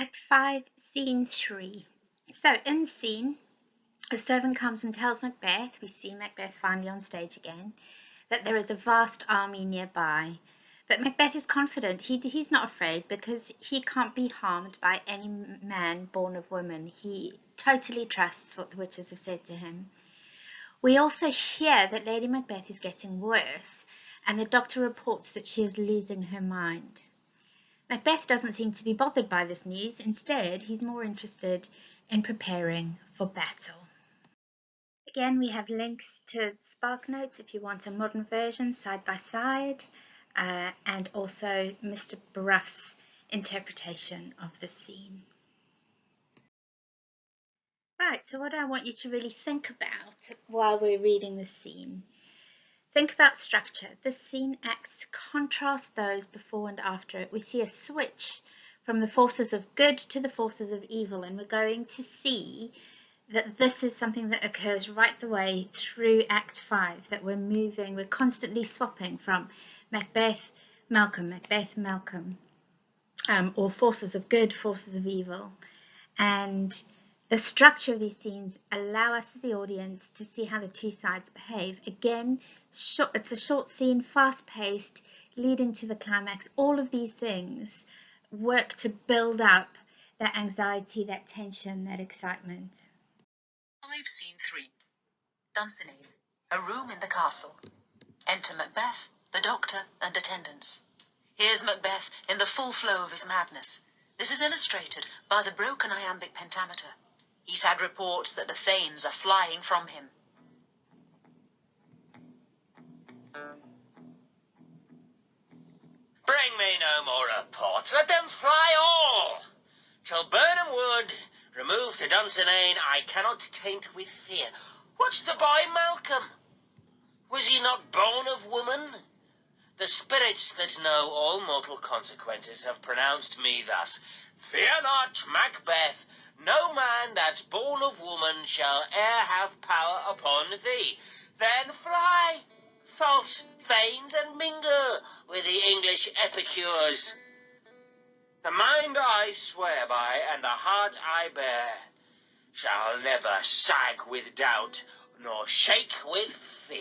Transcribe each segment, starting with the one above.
Act 5, Scene 3. So, in the scene, a servant comes and tells Macbeth, we see Macbeth finally on stage again, that there is a vast army nearby. But Macbeth is confident, he's not afraid because he can't be harmed by any man born of woman. He totally trusts what the witches have said to him. We also hear that Lady Macbeth is getting worse, and the doctor reports that she is losing her mind. Macbeth doesn't seem to be bothered by this news. Instead, he's more interested in preparing for battle. Again, we have links to Spark Notes if you want a modern version side by side, and also Mr. Bruff's interpretation of the scene. Right, so what I want you to really think about while we're reading the scene. Think about structure. This scene acts to contrast those before and after it. We see a switch from the forces of good to the forces of evil, and we're going to see that this is something that occurs right the way through Act 5, that we're constantly swapping from Macbeth, Malcolm, Macbeth, Malcolm, or forces of good, forces of evil. And the structure of these scenes allow us as the audience to see how the two sides behave. Again, it's a short scene, fast-paced, leading to the climax. All of these things work to build up that anxiety, that tension, that excitement. Scene 3. Dunsinane, a room in the castle. Enter Macbeth, the doctor, and attendants. Here's Macbeth in the full flow of his madness. This is illustrated by the broken iambic pentameter. He's had reports that the Thanes are flying from him. Bring me no more reports. Let them fly all. Till Burnham Wood, removed to Dunsinane, I cannot taint with fear. What's the boy Malcolm? Was he not born of woman? The spirits that know all mortal consequences have pronounced me thus. Fear not, Macbeth. No man that's born of woman shall e'er have power upon thee. Then fly, false Thanes, and mingle with the English epicures. The mind I swear by, and the heart I bear, shall never sag with doubt, nor shake with fear.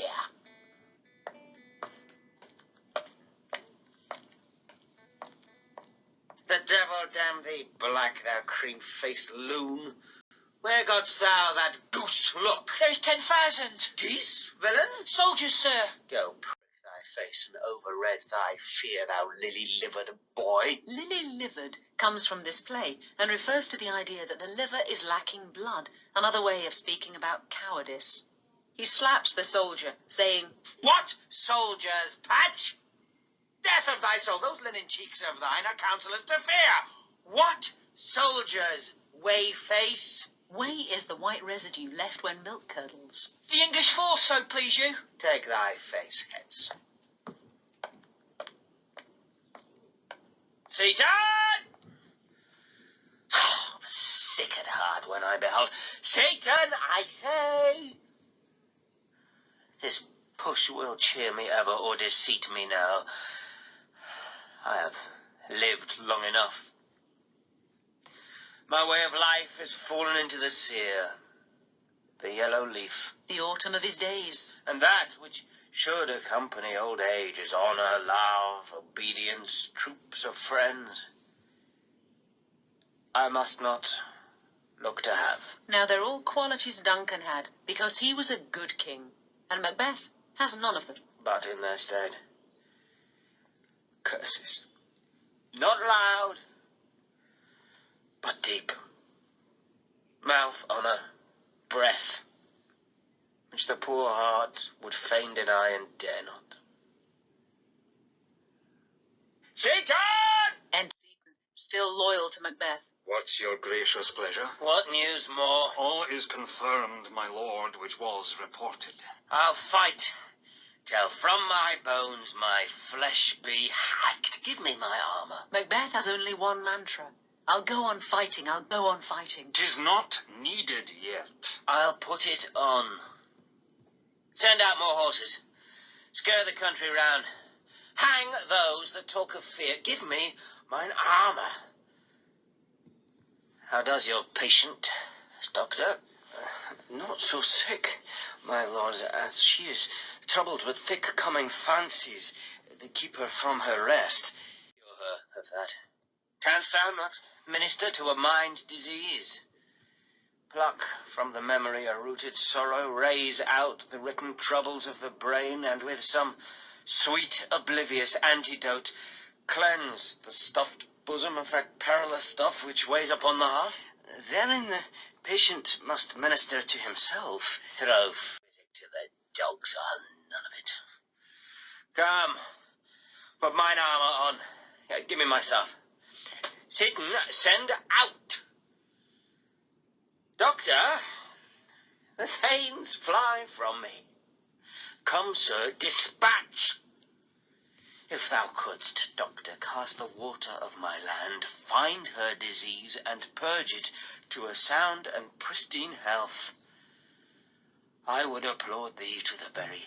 The devil damn thee, black, thou cream-faced loon. Where got'st thou that goose look? There's 10,000. Geese, villain? Soldiers, sir. Go prick thy face and overread thy fear, thou lily-livered boy. Lily-livered comes from this play and refers to the idea that the liver is lacking blood, another way of speaking about cowardice. He slaps the soldier, saying, What soldiers, Patch? Death of thy soul, those linen cheeks of thine are counsellors to fear. What soldiers, whey-face? Whey is the white residue left when milk curdles. The English force, so please you. Take thy face hence. Seaton! I was sick at heart when I beheld. Satan, I say! This push will cheer me ever or deceit me now. I have lived long enough. My way of life has fallen into the sere, the yellow leaf. The autumn of his days. And that which should accompany old age is honour, love, obedience, troops of friends. I must not look to have. Now they're all qualities Duncan had, because he was a good king, and Macbeth has none of them. But in their stead, curses. Not loud, but deep. Mouth, honour, breath, which the poor heart would fain deny and dare not. Satan! And Seaton, still loyal to Macbeth. What's your gracious pleasure? What news more? All is confirmed, my lord, which was reported. I'll fight, till from my bones my flesh be hacked. Give me my armour. Macbeth has only one mantra. I'll go on fighting, I'll go on fighting. 'Tis not needed yet. I'll put it on. Send out more horses. Scare the country round. Hang those that talk of fear. Give me mine armour. How does your patient, Doctor? Not so sick, my lords, as she is troubled with thick-coming fancies that keep her from her rest. Cure her of that. Canst thou not minister to a mind disease? Pluck from the memory a rooted sorrow, raise out the written troubles of the brain, and with some sweet oblivious antidote cleanse the stuffed bosom of that perilous stuff which weighs upon the heart? Therein the patient must minister to himself. Throw physic to the dogs, none of it. Come, put mine armour on. Give me my stuff. Seaton, send out. Doctor, the thanes fly from me. Come, sir, dispatch. If thou couldst, Doctor, cast the water of my land, find her disease, and purge it to a sound and pristine health, I would applaud thee to the very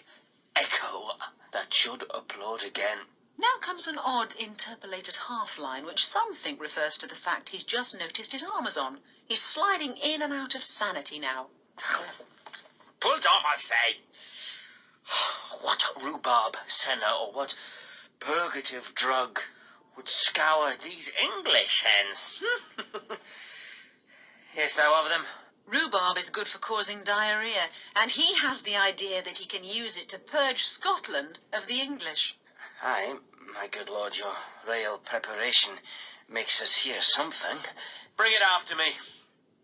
echo that should applaud again. Now comes an odd interpolated half-line, which some think refers to the fact he's just noticed his armour's on. He's sliding in and out of sanity now. Pull it off, I say. What rhubarb, senna, or what purgative drug would scour these English hens? Hearest thou of them? Rhubarb is good for causing diarrhea, and he has the idea that he can use it to purge Scotland of the English. Aye, my good lord, your royal preparation makes us hear something. Bring it after me.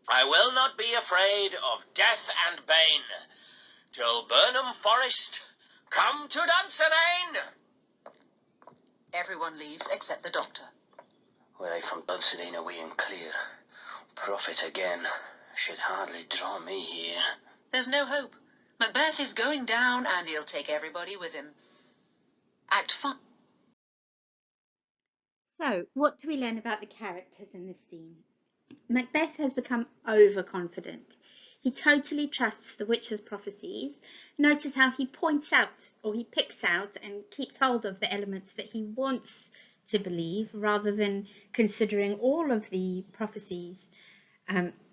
I will not be afraid of death and bane, till Burnham Forest come to Dunsinane. Everyone leaves except the doctor. Were I from Dunsinane away and clear, profit again should hardly draw me here. There's no hope. Macbeth is going down, and he'll take everybody with him. Act 5. So, what do we learn about the characters in this scene? Macbeth has become overconfident. He totally trusts the witch's prophecies. Notice how he points out, or he picks out and keeps hold of the elements that he wants to believe, rather than considering all of the prophecies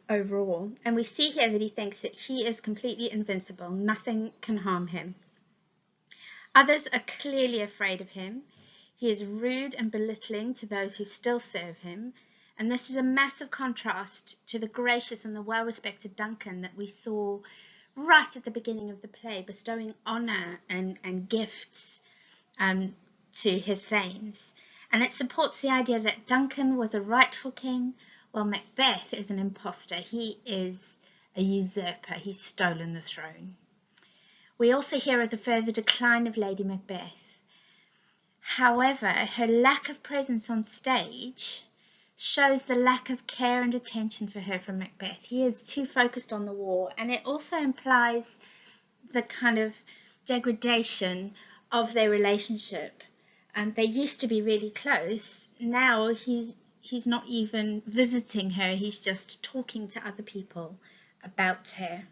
overall. And we see here that he thinks that he is completely invincible. Nothing can harm him. Others are clearly afraid of him. He is rude and belittling to those who still serve him. And this is a massive contrast to the gracious and the well-respected Duncan that we saw right at the beginning of the play, bestowing honour and gifts to his thanes. And it supports the idea that Duncan was a rightful king, while Macbeth is an imposter. He is a usurper. He's stolen the throne. We also hear of the further decline of Lady Macbeth. However, her lack of presence on stage shows the lack of care and attention for her from Macbeth. He is too focused on the war, and it also implies the kind of degradation of their relationship. They used to be really close. Now he's not even visiting her. He's just talking to other people about her.